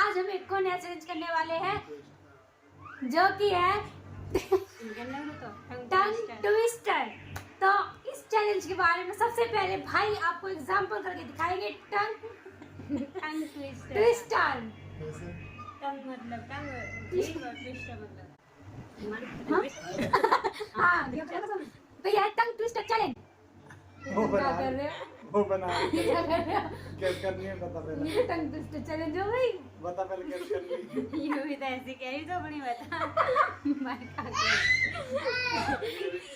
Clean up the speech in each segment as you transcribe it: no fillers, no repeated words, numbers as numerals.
आज हम एक को नया चैलेंज करने वाले हैं जो कि है टंग ट्विस्टर। तो इस चैलेंज के बारे में सबसे पहले भाई आपको एग्जांपल करके दिखाएंगे टंग ट्विस्टर। टंग मतलब टंग, ट्विस्टर मतलब हाँ तो यह टंग ट्विस्टर चैलेंज। वो क्या कर रहे हो? वो बना क्या कर रहे हो? कैसे करनी है बता पहले। ये टंग ट्विस्टर चैलेंज हो गई। बता पहले कैसे करनी है। ये भी तो ऐसे कह रही तो अपनी बता मार खा के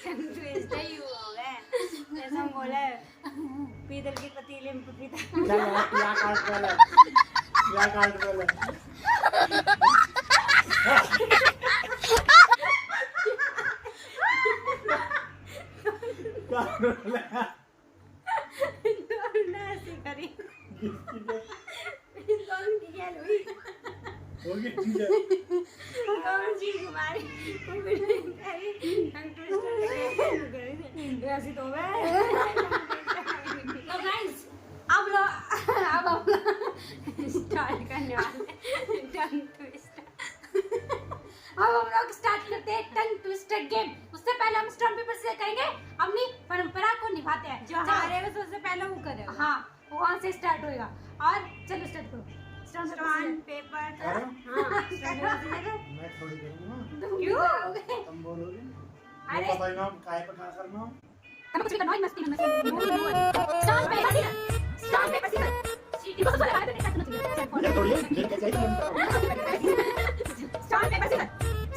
टंग ट्विस्टर ही होगा ऐसा बोला पीतल के पतीले में पपीता क्या काट पहले क्या काट पहले ऐसे करी होगी ठीक है। और जी कुमारी टंग ट्विस्टर ऐसे तो है। तो गाइस अब हम स्टार्ट करने वाले टंग ट्विस्टर। अब हम लोग स्टार्ट करते हैं टंग ट्विस्टर गेम। उससे पहले हम स्टोन पेपर से करेंगे, अपनी परंपरा को निभाते हैं। जो हारेगा सबसे पहले वो करेगा। हाँ वहाँ से स्टार्ट होएगा। और चलो स्टार्ट करो। स्टोन पेपर अरे? हाँ स्टोन पेपर मैं थोड़ी करूँगा। क्यों? तुम बोलोगे। अरे। मैं पता ही ना काय पे क्या करना। हम कुछ करना है मस्ती में stone paper scissor. Stone paper scissor. इसको सब लगा देते हैं ये थोड़ी है ये कैसे है। Stone paper scissor.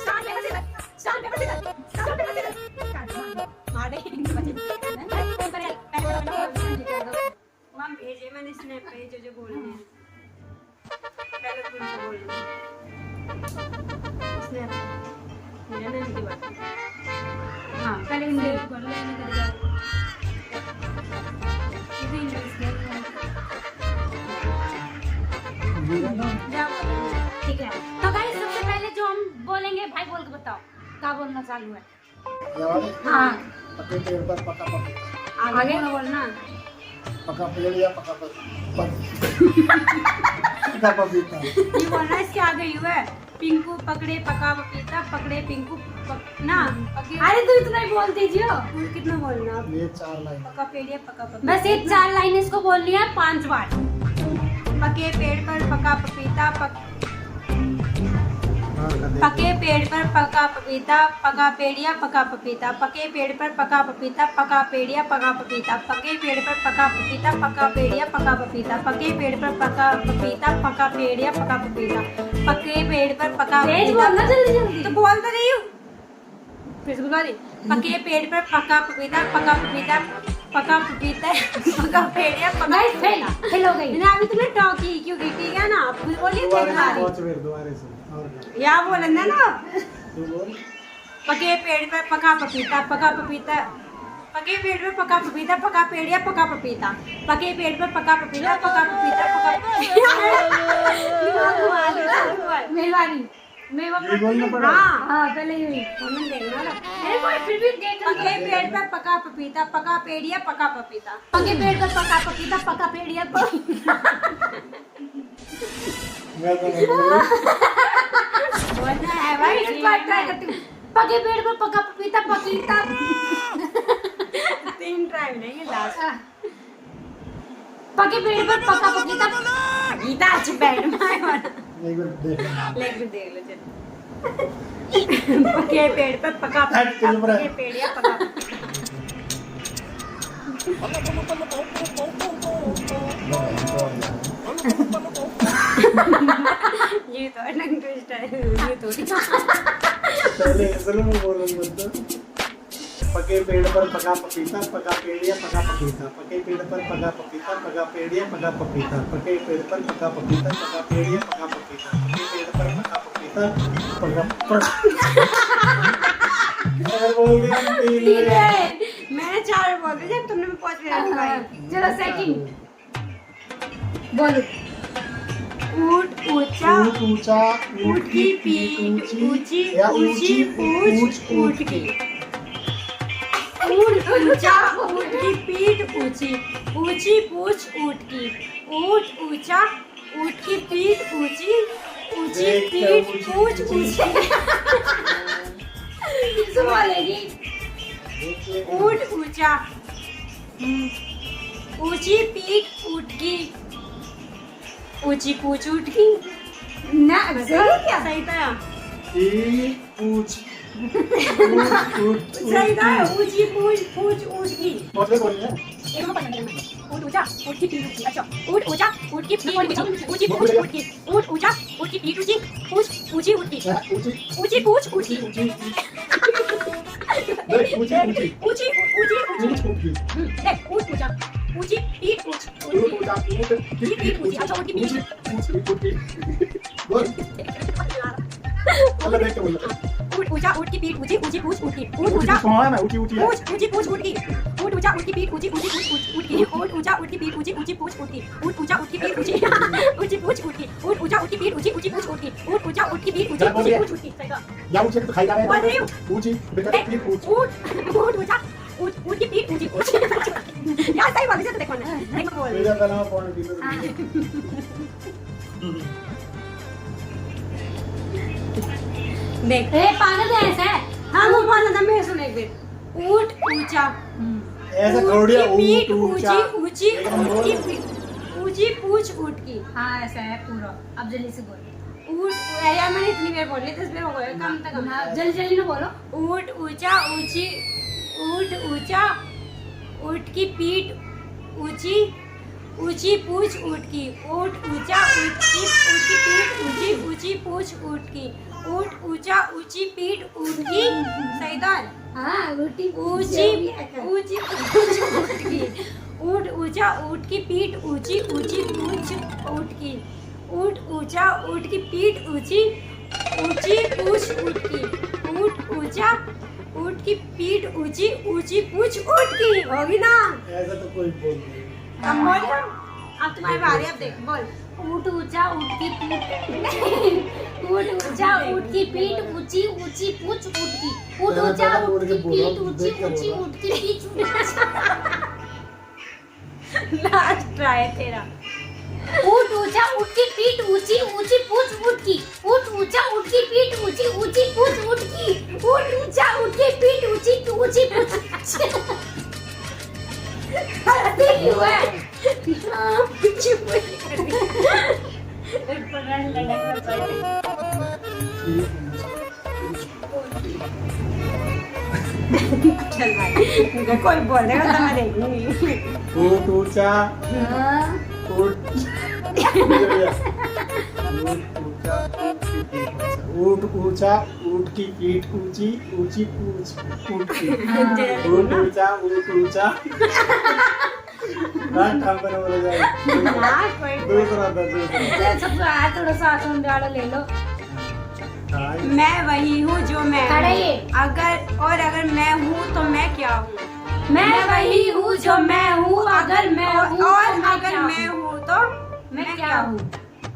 Stone paper scissor. Stone paper scissor. Stone paper scissor. मार दे वहाँ भेजे मैंने स्नैप पे जो बोल रहे हैं पहले तुम से बोल रहे स्नैप मेरा नाम की बात हाँ पहले इंडिया बोल रहे हैं कर जाओ इसे इंग्लिश में जाओ ठीक है। तो गाइस सबसे पहले जो हम बोलेंगे भाई बोल के बताओ क्या बोलना चालू है। ये वाले हाँ पके पेड़ पर पका पपीता। आगे बोलना पका पेड़ या पका पपीता। ये बोलना इसके आगे यू है पिंकू पकड़े पका पपीता पकड़े पिंकू ना अरे तू इतना ही बोल दीजिए। कितना बोलना आप ये 4 लाइन। पका पेड़ या पका पपीता बस ये 4 लाइन इसको बोलनी है 5 बार। पके पेड़ पर पका पपीता हां कर दे। पके पेड़ पर पका पपीता पका पेड़िया पका पपीता पके पेड़ पर पका पपीता पका पेड़िया पका पपीता पके पेड़ पर पका पपीता पका पेड़िया पका पपीता पके पेड़ पर पका पपीता पका पेड़िया पका पपीता पके पेड़ पर पका तेज बोलना जल्दी जल्दी। तो बोल तो रही हूँ फिर से बुला दी पके पेड़ पर पका पपीता पका पपीता पका पपीता पका पेड़िया पका गाइस फेल फेल हो गई। मैंने अभी तुमने टॉकी क्यों की ठीक है ना खुद बोलिए दोबारा से और या बोलना ना तू बोल। पके पेड़ पर पका पपीता पका पपीता पके पेड़ पर पका पपीता पका पेड़िया पका पपीता पके पेड़ पर पका पपीता पका पपीता पका मेहरबानी मैं ये बोलना पड़ा। हाँ पहले यही देखना ना अरे कोई फिर भी देख पके पेड़ पर पका पपीता पका पेड़िया पका पपीता पके पेड़ पर पका पपीता पका पेड़िया मैं तो नहीं बोलूं। बोलना है भाई इस बार ट्राई करती हूँ। पके पेड़ पर पका पपीता पपीता 3 ट्राई नहीं लास्ट पके पेड़ पर पका पपीता गीता अच्छी बैठ माय वाला एक बार देख लेग भी देख लो चल पके पेड़ पर पका पपीता पके पेड़िया पका ये तो टंग ट्विस्टर है ये तो पहले इसलिए मैं बोल रहा हूँ पके पेड़ पर पका पपीता पका पेड़िया पका पपीता पके पेड़ पर पका पपीता पका पेड़िया पका पपीता पके पेड़ पर पका पपीता पका पेड़िया पका पपीता पके पेड़ पर पका पपीता पका बोल दिया मैंने 4 बोल दिया जब तुमने पहुंच गया चलो सेकंड बोलो। ऊट ऊंचा ऊंट ऊंचा ऊट की पीठ ऊंची या ऊंची पूंछ ऊट की ऊट ऊंचा ऊट की पीठ ऊंची ऊंची पूंछ ऊट की ऊट ऊंचा ऊँट की पीठ ऊंची, ऊंची देख क्या पीठ ऊंची- पूछ ऊंची। ऊंची। सुबह लेगी ऊँट ऊंचा, ऊंची पीठ ऊँट की, ऊंची पूछ ऊँट की। ना सही क्या सही था, पूछ सही था। ऊंची पूछ पूछ ऊँट की। बोलिए बोलिए एक नंबर पढ़ना है। ऊँट ऊंचा, ऊँट की पीठ ऊंची। अच्छा, ऊँट ऊंचा, ऊँट की पीठ ऊंची, ऊंची पूछ ऊँट की। ऊँट ऊंचा, ऊँट की पीठ ऊंची, पूछ ऊंची ऊँट की। ऊंची ऊंची पूछ ऊँट की। ऊंची देख ऊंची ऊंची ऊंची ऊंची ऊंची। ऊंची ऊंची देख ऊँट ऊंचा, ऊंची पीठ ऊंच, ऊँट की पीठ ऊंची। अच्छा, ऊँट की पीठ। बोल देख के बोल ऊँट ऊंचा, ऊँट की पीठ ऊंची, ऊंची पूछ ऊँट की। ऊँट ऊंचा, कौन है ऊंची ऊंची है पूछ ऊंची पूछ ऊँट की। ऊँट ऊंचा, ऊँट की पीठ ऊंची, ऊंची पूछ ऊँट की। ऊँट ऊंचा, ऊँट की पीठ ऊंची, ऊंची पूछ ऊँट की। ऊँट ऊंचा, ऊँट की पीठ ऊंची, ऊंची पूछ ऊँट की। ऊँट ऊंचा, ऊँट की पीठ ऊंची, ऊंची पूछ ऊँट की। ऊँट ऊंचा, ऊँट की पीठ ऊंची, ऊंची पूछ ऊँट की। सही कहा। या ऊंची तो खाई जा रहा बोल रही है हूँ। ऊंची बेटा देख, पीठ ऊंची ऊँट ऊँचा, ऊँट की पीठ ऊंची, ऊंची। यार सही बोली तो देखो ना। देखो बोल। मेरा का नाम कौन है देख ए पागल है ऐसा है हाँ वो बोलना था मैं सुन एक बार ऊँट ऊंचा ऐसा ऊँट करोड़िया की पीठ ऊंट ऊंचा ऊंची ऊंची एकदम ऊँट की बोल। पीठ ऊंची पूछ ऊँट की हाँ ऐसा है पूरा अब जल्दी से बोलो ऊँट यार मैंने इतनी बार बोल ली 10 बार हो गया कम तक कम हाँ, जल्दी जल्दी ना बोलो ऊँट ऊंचा ऊंची ऊँट ऊंचा ऊँट की पीठ ऊंची ऊंची पूछ ऊँट की ऊँट ऊंचा ऊँट की पीठ ऊंची ऊंची पूछ ऊँट की ऊँट ऊंचा ऊंची पीठ ऊँट की सही था हाँ रोटी ऊंची ऊंची पूछ ऊँट की ऊँट ऊंचा ऊँट की पीठ ऊंची ऊंची पूछ ऊँट की ऊँट ऊंचा ऊँट की पीठ ऊंची ऊंची पूछ ऊँट की ऊँट ऊंचा ऊँट की पीठ ऊंची ऊंची पूछ ऊँट की होगी ना ऐसा तो कोई बोल नहीं अब बोल अब तुम्हारी बारी अब देख बोल ऊँट ऊंचा ऊँट की पीठ ऊँट ऊंचा ऊँट की पीठ ऊंची ऊंची पूछ ऊँट की ऊँट ऊंचा ऊँट की पीठ ऊंची ऊंची ऊँट की पीठ लास्ट ट्राई तेरा ऊँट ऊंचा ऊँट की पीठ ऊंची ऊंची पूछ ऊँट की ऊँट ऊंचा ऊँट की पीठ ऊंची ऊंची पूछ ऊँट की ऊँट ऊंचा ऊँट की पीठ ऊंची ऊंची पूछ हंसती क्यों है चुप पकड़ लड़क चल भाई कोई बोल देगा तो मैं देखूंगी ऊंट ऊंचा हाँ, ऊंट ऊंट ऊंचा ऊंट की पीठ ऊंची ऊंची पूछ ऊंट की ऊंट ऊंचा ना काम पर बोला जाए हाँ कोई दूसरा था दूसरा सब आया थोड़ा सा आसन डालो ले लो हाँ, मैं वही हूँ जो मैं खड़े हूँ। ये। अगर मैं हूँ तो मैं क्या हूँ मैं वही हूँ जो मैं हूँ अगर मैं हूँ और तो मैं अगर क्या मैं हूँ? हूँ तो मैं क्या हूँ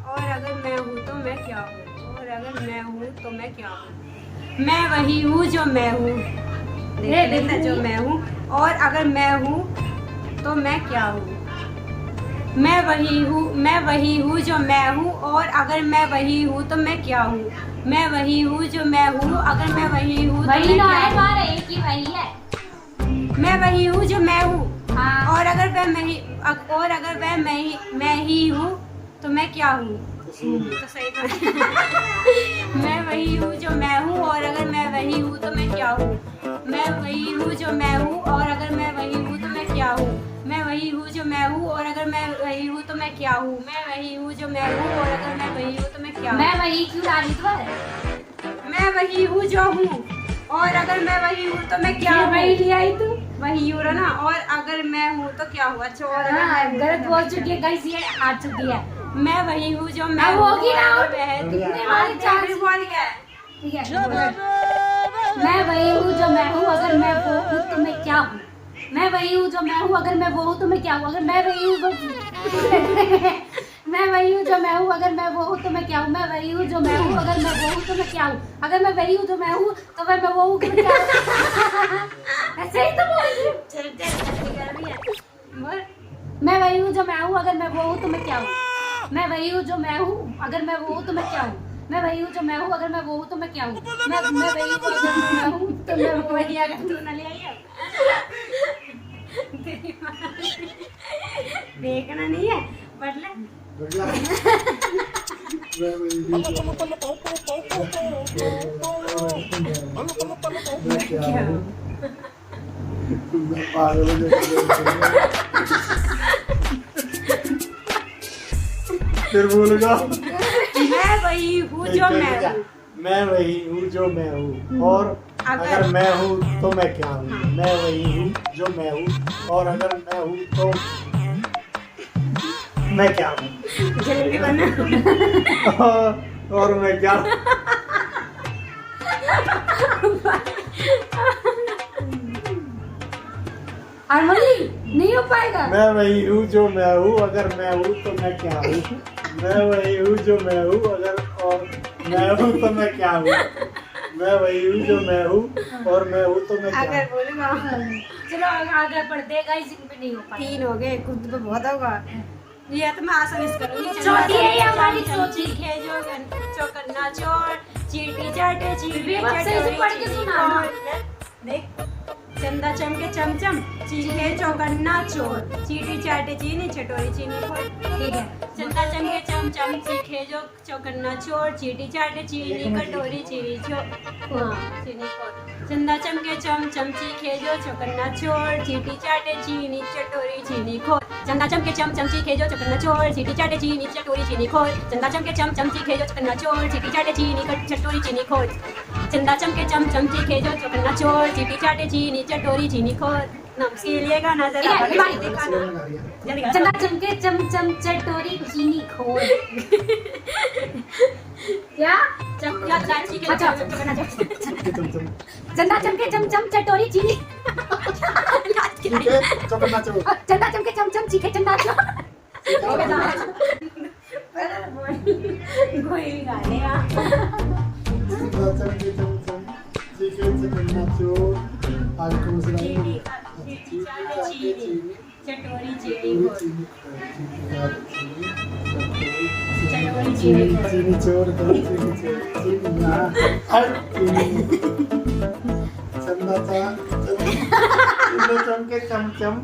और अगर मैं हूँ तो मैं क्या हूँ और अगर मैं हूँ तो मैं क्या हूँ मैं वही हूँ जो मैं हूँ देख लेता जो मैं हूँ और अगर मैं हूँ तो मैं क्या हूँ मैं वही हूँ जो मैं हूँ और अगर मैं वही हूँ तो मैं क्या हूँ मैं वही हूँ जो मैं हूँ अगर मैं वही हूँ तो वही मैं ना क्या है हूँ बार एक ही वही है मैं वही हूँ जो मैं हूँ हाँ और अगर वह मैं ही हूँ तो मैं क्या हूँ तो सही तो मैं वही हूँ जो मैं हूँ और अगर मैं वही हूँ तो मैं क्या हूँ मैं वही हूँ जो मैं हूँ और अगर मैं वही हूँ तो मैं क्या हूँ मैं वही हूँ जो मैं हूँ और अगर मैं वही हूँ तो मैं क्या हूँ मैं वही हूँ जो मैं हूँ और अगर मैं वही हूँ तो मैं क्या हूँ मैं वही क्यों डाली तो मैं वही हूँ जो हूँ और अगर मैं वही हूँ तो मैं क्या क्या हूँ वही ले आई तू वही हूँ ना और अगर मैं हूँ तो क्या हुआ अच्छा और अगर हाँ मैं हूँ गलत तो बोल चुकी है गाइस ये हार चुकी है मैं वही हूँ जो मैं अब हूँ होगी ना और out? वह कितने बारी चार बोल गया ठीक है मैं वही हूँ जो मैं हूँ अगर मैं वो हूँ तो मैं क्या हूँ मैं वही हूँ जो मैं हूँ अगर मैं वो हूँ तो मैं क्या हूँ अगर मैं वही हूँ मैं वही हूँ जो मैं हूँ अगर मैं वो हूँ तो मैं क्या हूँ मैं वही हूँ जो मैं हूँ अगर मैं वो हूँ तो मैं क्या हूँ अगर मैं वही हूँ जो मैं हूँ तो मैं वो हूँ तो मैं क्या हूँ ऐसे ही तो बोल रही हूँ चल चल कर रही है बोल मैं वही हूँ जो मैं हूँ अगर मैं वो हूँ तो मैं क्या हूँ मैं वही हूँ जो मैं हूँ, अगर मैं वो हूँ तो मैं क्या हूँ। मैं वही हूँ जो मैं हूँ, अगर मैं वो हूँ तो मैं क्या हूँ। मैं वही हूँ अगर मैं हूँ तो मैं वो वही अगर तू न ले आई अब। देखना नहीं है पढ़ ले। बढ़िया। मैं वही हूँ जो मैं क्या हूँ। मैं पागल हो जाऊंगा। फिर बोलूंगा मैं वही हूँ जो मैं हूँ। मैं वही हूँ जो मैं हूँ, और अगर मैं हूँ तो मैं क्या हूँ। मैं वही हूँ जो मैं हूँ, और अगर मैं हूँ तो मैं क्या हूँ। जल्दी बना। और मैं क्या हूँ। हारमोनी नहीं हो पाएगा। मैं वही हूँ जो मैं हूँ, अगर मैं हूँ तो मैं क्या हूँ। मैं वही हूँ जो मैं हूँ, अगर और मैं हूँ तो मैं क्या हूँ। मैं वही हूँ जो मैं हूँ, और मैं हूँ तो मैं क्या अगर हूँ। बोलूंगा चलो आगे बढ़ते गाइस, इन पे नहीं हो पाएगा। 3 हो गए, खुद पे बहुत होगा। ये तो मैं आसानी से करूंगी। छोटी है ये हमारी छोटी। खेजो चौकन्ना चोर, चीटी चाटे चीटी विवेक से इसे पढ़ के सुना ना। देख, चंदा चमके चमचम, चीखे चौकन्ना चोर, चीटी चाटे चीनी चटोरी चीनी खोर। ठीक है। चंदा चमके चमचम, चीखे जो चौकन्ना चोर, चीटी चाटे चीनी कटोरी चीनी चोर। हाँ, चीनी खोर। चंदा चमके चमचम, चीखे जो चौकन्ना चोर, चीटी चाटे चीनी चटोरी चीनी खोर। चंदा चमके चमचम, चीखे जो चौकन्ना चोर, चीटी चाटे चीनी चटोरी चीनी खोर। चंदा चमके चमचम, चीखे जो चौकन्ना चोर, चीटी चाटे चीनी चटोरी चीनी खोर। चंदा चमके चमचम, चीखे जो चौकन्ना चोर, चीटी चाटे चीनी चटोरी चीनी खोर। नमकीलिएगा नजर ठीक है, आगे दिखाना। जल्दी करो। चंदा चमके चमचम चटोरी चीनी खोर। क्या? चमका चाची के अच्छा, चौकन्ना चोर। चंदा चमके चमचम चटोरी चीनी। ठीक है, चौकन्ना चोर। चंदा चमके चमचम चीखे चंदा चोर। कोई भी गा लेगा। चंदा चमके चमचम, चीखे चौकन्ना चोर। आगे कौन सी लाइन है? चीटी चाटे चीनी चटोरी चीनी चीनी खोर। चीनी चटोरी चीनी चीनी खोर। चीनी चोर दो चीनी चोर चीनी ना हर चीनी चंदा चा चंदा चमके चमचम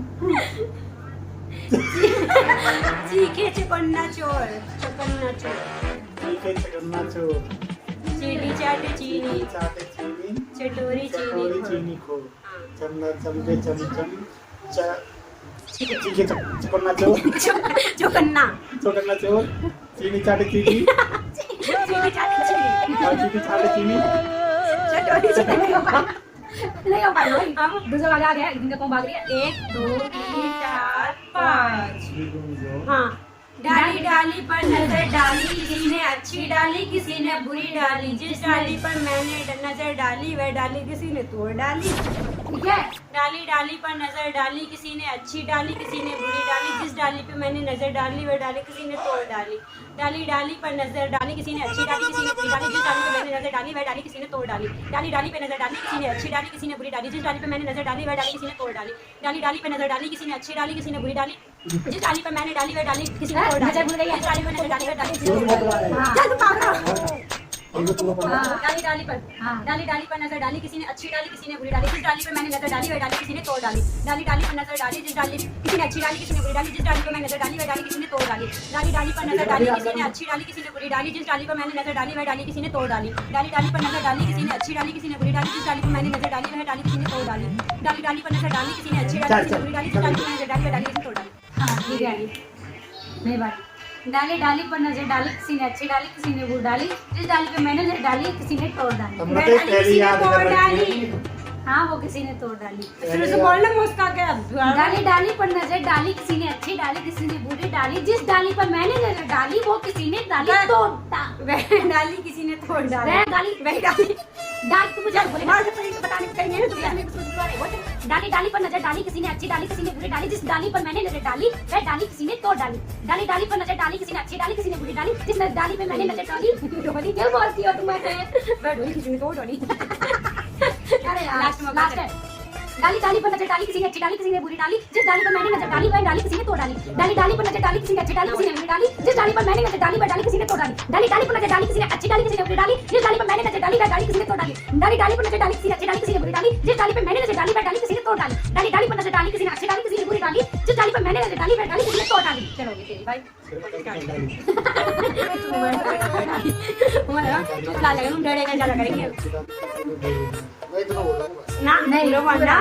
चीखे चौकन्ना चोर, चौकन्ना चोर। चीखे चकन्ना चोर चीटी चाटे चीनी चाटे चीनी चटोरी चटोरी चीनी चीनी खो चंदा चमके चमचम चीखे चकन्ना चोर चौकन्ना चौकन्ना चोर चीनी चाटे चीनी चीटी चाटे चीनी चीनी चाटे चीनी चटोरी चीनी नहीं हो पाएगा भाई। दूसरा वाला आ गया, इनका कौन भाग रही है? 1 2 3 4 5। हाँ, डाली डाली पर नजर डाली, किसी ने अच्छी डाली किसी ने बुरी डाली। जिस डाली पर मैंने नजर डाली वह डाली किसी ने तोड़ डाली। ठीक है। डाली डाली पर नजर डाली, किसी ने अच्छी डाली किसी ने बुरी डाली। जिस डाली पे मैंने नजर डाली वह डाली किसी ने तोड़ डाली। डाली डाली पर नजर डाली, किसी ने अच्छी डाली किसी ने बुरी डाली। जिस डाली पे मैंने नजर डाली वह डाली किसी ने तोड़ डाली। डाली डाली पे नजर डाली, किसी ने अच्छी डाली किसी ने बुरी डाली। जिस डाली पे मैंने नजर डाली वह डाली किसी ने तोड़ डाली। डाली डाली पे नजर डाली, किसी ने अच्छी डाली किसी ने बुरी डाली। जिस डाली पे मैंने डाली वह डाली किसी ने तोड़ डाली। नजर भूल गई है। जिस डाली पे नजर डाली वह डाली किसी ने तोड़ डाली। हाँ। चल पागल। हाँ। डाली डाली पर हाँ। डाली डाली पर नजर डाली, किसी ने अच्छी डाली किसी ने बुरी डाली। जिस डाली पे मैंने नजर डाली वह डाली किसी ने तोड़ डाली। डाली डाली पर नजर डाली, जिस डाली किसी ने अच्छी डाली किसी ने बुरी डाली। जिस डाली पे मैंने नजर डाली वह डाली किसी ने तोड़ डाली। डाली डाली पर नजर डाली, किसी ने अच्छी डाली किसी ने बुरी डाली। जिस डाली पर मैंने नजर डाली वह डाली किसी ने तोड़ डाली। डाली डाली पर नजर डाली, किसी ने अच्छी डाली किसी ने बुरी डाली। जिस डाली पर मैंने नजर डाली वह डाली किसी ने तोड़ डाली। डाली डाली पर नजर डाली, किसी ने अच्छी डाली किसी ने बुरी डाली। जिस डाली पर मैंने नजर डाली वह डाली किसी ने तोड़ डाली। हाँ, ठीक है। मेरी बारी। डाली डाली पर नजर डाली, किसी ने अच्छी डाली किसी ने बुरी डाली। जिस डाली पे मैंने नजर डाली किसी ने तोड़ डाली। हमने तो पहली याद कर रखी है। हाँ, वो किसी ने तोड़ डाली। फिर से बोलना मुस्का के अब डाली डाली पर नजर डाली, किसी ने अच्छी डाली किसी ने बुरी डाली। जिस डाली पर मैंने नजर डाली वो किसी ने डाली तोड़ डाली। वह डाली किसी ने तोड़ डाली। वह डाली वह डाली डाल तुम मुझे बोले मार से पहले बताने कहीं है दुनिया में कुछ डाली डाली पर नजर डाली, किसी ने अच्छी डाली किसी ने बुरी डाली। जिस डाली पर मैंने नजर डाली वह डाली किसी ने तोड़ डाली। डाली डाली पर नजर डाली, किसी ने अच्छी डाली किसी ने बुरी डाली। जिस डाली पे मैंने नजर डाली डोली क्या बोलती हो तुम ऐसे? वह डोली किसी ने तोड़ डाली। अरे यार, लास्ट में लास्ट है। डाली डाली पर नजर डाली किसी ने अच्छी डाली किसी ने बुरी डाली जिस डाली पर मैंने नजर डाली वह डाली किसी ने तोड़ डाली डाली डाली पर नजर डाली किसी ने अच्छी डाली किसी ने बुरी डाली जिस डाली पर मैंने नजर डाली वह डाली किसी ने तोड़ डाली डाली डाली पर नजर डाली किसी ने अच्छी डाली किसी ने बुरी डाली जिस डाली पर मैंने नजर डाली वह डाली किसी ने तोड़ डाली डाली डाली पर नजर डाली किसी ने अच्छी डाली किसी ने बुरी डाली जिस डाली पर मैंने नजर डाली वह डाली किसी ने तोड़ डाली डाली डाली पर नजर डाली किसी ने अच्छी डाली किसी ने बुरी डाली जिस डाली पर मैंने नजर डाली वह डाली किसी ने तोड़ डाली चलो ये तेरी भाई ला लगा हम डरेगा ज्यादा करेंगे मैं इतना बोल रहा हूँ बस। ना नहीं रो वाला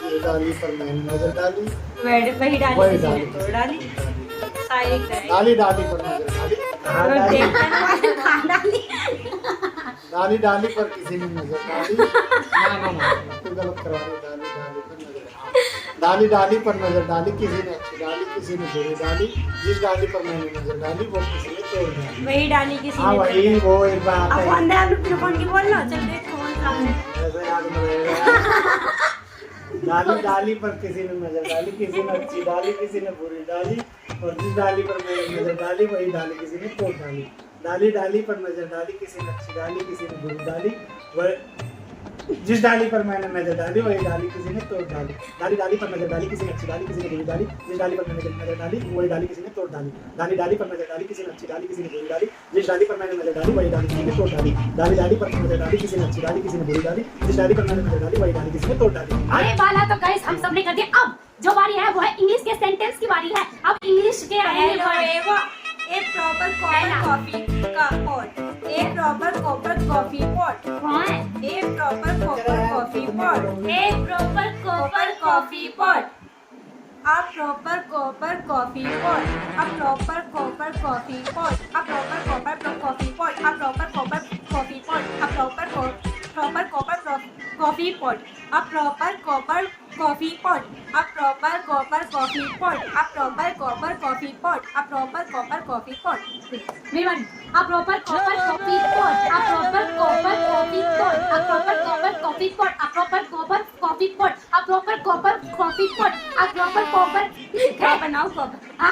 ये डाली पर मैंने नजर डाली वही डाली वही किसी ने डाली। तोड़ डाली शायरी करें डाली डाली पर नजर डाली हाँ, डाली डाली डाली डाली पर किसी ने नजर डाली तू गलत करवा रही डाली डाली पर नजर डाली किसी ने अच्छी डाली किसी ने बुरी डाली जिस डाली पर मैंने नजर डाली वो किसी ने तोड़ डाली वही डाली किसी हाँ ने वही वो एक बात अब है अंदर आप लोग फोन की बोल लो चल देख फोन सामने ऐसे याद में रहेगा डाली डाली पर किसी ने नजर डाली किसी ने अच्छी डाली किसी ने बुरी डाली और जिस डाली पर मैंने नजर डाली वही डाली किसी ने तोड़ डाली डाली डाली पर नजर डाली किसी ने अच्छी डाली किसी ने बुरी डाली वह जिस डाली पर मैंने नजर डाली वही डाली किसी ने तोड़ डाली डाली डाली पर नजर डाली किसी ने अच्छी डाली किसी ने बुरी डाली जिस डाली पर मैंने नजर डाली वही डाली किसी ने तोड़ डाली डाली डाली पर नजर डाली किसी ने अच्छी डाली किसी ने बुरी डाली जिस डाली पर मैंने नजर डाली वही डाली किसी ने तोड़ डाली डाली डाली पर नजर डाली किसी ने अच्छी डाली किसी ने बुरी डाली जिस डाली पर मैंने नजर डाली वही डाली किसी ने तोड़ डाली अरे वाला तो गाइस हम सबने कर दिया अब जो बारी है वो है इंग्लिश के सेंटेंस की बारी है अब इंग्लिश के हेलो रहेंगे एवो ए प्रॉपर कॉफी का pot a proper coffee pot कौन a proper coffee pot a proper copper coffee pot a proper copper coffee pot a proper copper coffee pot a proper copper coffee pot a proper copper coffee pot a proper copper coffee pot a proper copper coffee pot a proper copper coffee pot a proper copper coffee pot a proper copper coffee pot maven a proper copper coffee pot a proper copper coffee pot a proper copper coffee pot a proper copper coffee pot a proper copper coffee pot a proper copper क्या बनाओ copper a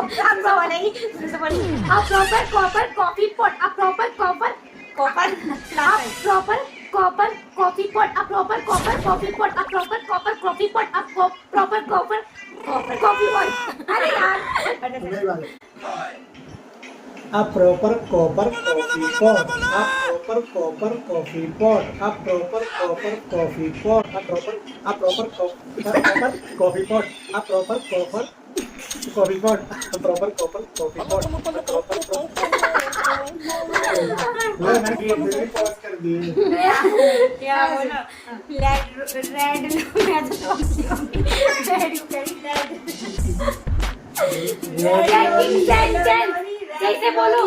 proper नहीं a proper copper coffee pot a proper copper copper a proper copper coffee pot a proper copper coffee pot a proper copper coffee pot a proper copper coffee pot अरे यार नहीं वाले a proper copper coffee pot a proper copper coffee pot a proper copper coffee pot a proper coffee pot a proper copper coffee pot a proper copper coffee pot मैंने ये pause कर दिए क्या बोला रेड मैं तो सही से बोलो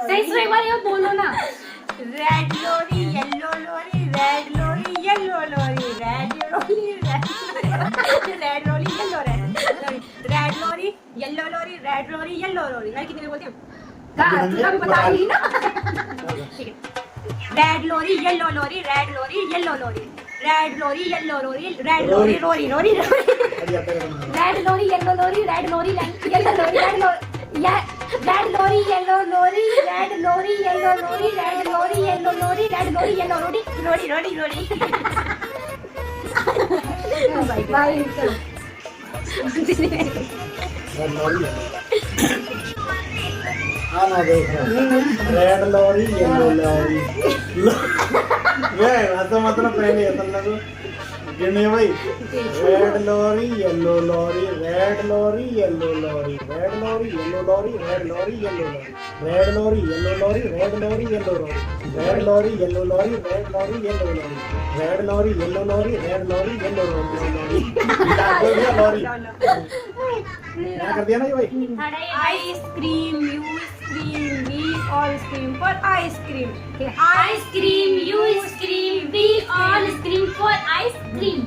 सही से एक बार ये बोलो ना red lorry yellow lorry red lorry yellow lorry red लोरी red lorry yellow red lorry yellow lorry red lorry yellow लोरी मैं कितने बोलती हूँ तुमने भी बता ही ना ठीक है red lorry yellow lorry red lorry yellow lorry red lorry yellow lorry red lorry lorry lorry red lorry yellow lorry red lorry yellow lorry red lorry yellow lorry red lorry yellow lorry red lorry yellow lorry red lorry yellow lorry lorry lorry lorry bye bye हाँ ना देख red lorry yellow lorry वे ऐसा मतलब पहले ऐसा लगो गिने भाई red lorry yellow lorry red lorry yellow lorry red lorry yellow lorry red lorry yellow lorry red lorry yellow lorry red lorry yellow lorry red lorry yellow lorry red lorry yellow lorry red lorry yellow lorry red lorry yellow lorry lorry क्या कर दिया ना ये भाई ice cream you scream we all scream for ice cream ice cream you scream we all scream for ice cream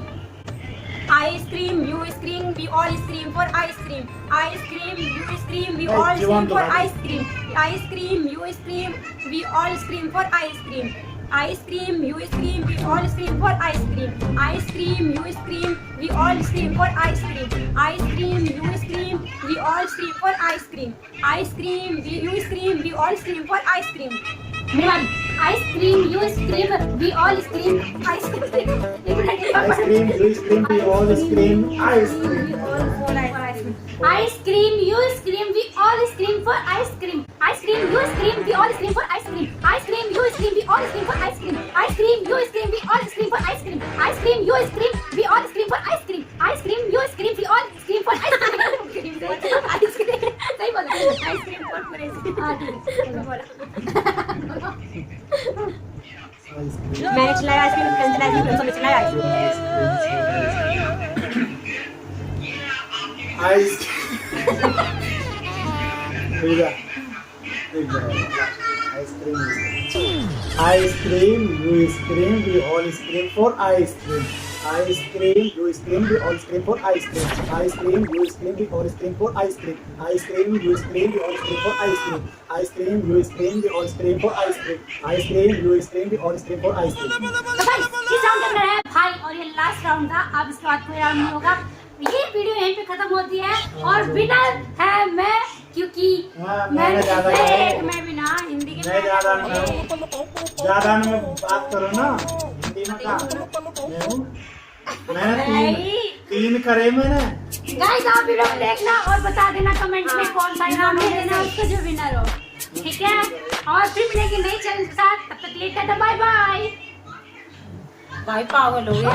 ice cream you scream we all scream for ice cream ice cream you scream we all scream for ice cream ice cream you scream we all scream for ice cream ice cream you scream we all scream for ice cream ice cream you scream we all scream for ice cream ice cream you scream we all scream for ice cream ice cream you scream we all scream for ice cream मेरी बारी। Ice cream you scream we all scream ice cream ice cream you scream we all scream ice cream ice cream you scream we all scream for ice cream ice cream you scream we all scream for ice cream ice cream you scream we all scream for ice cream ice cream you scream we all scream for ice cream ice cream you scream we all scream for ice cream ice cream you scream we all scream for ice cream ice cream सही बोला ice cream for ice cream. हां ठीक है बोला मैंने चलाया ice cream, friend चलाया ice cream, सबने चलाया ice cream. Ice cream you scream we all scream for ice cream ice cream you scream we all scream for ice cream ice cream you scream we all scream for ice cream ice cream you scream we all scream for ice cream ice cream you scream we all scream for ice cream ice cream you scream we all scream for ice cream. तो भाई इस round का है भाई और ये last round था। अब इसके बाद कोई राउंड नहीं होगा। ये वीडियो यहीं पे खत्म होती है और विनर है मैं, क्योंकि मैंने ज्यादा मैं भी ना हिंदी के मैं ज्यादा में बात करो ना, हिंदी में का मैंने तीन करे मैंने। गाइस आप वीडियो में देखना और बता देना कमेंट में कौन सा इनाम दे देना उसको जो विनर हो, ठीक है। और फिर मिलेंगे नई चैनल के साथ, तब तक के लिए टाटा बाय बाय। भाई पागल हो गया।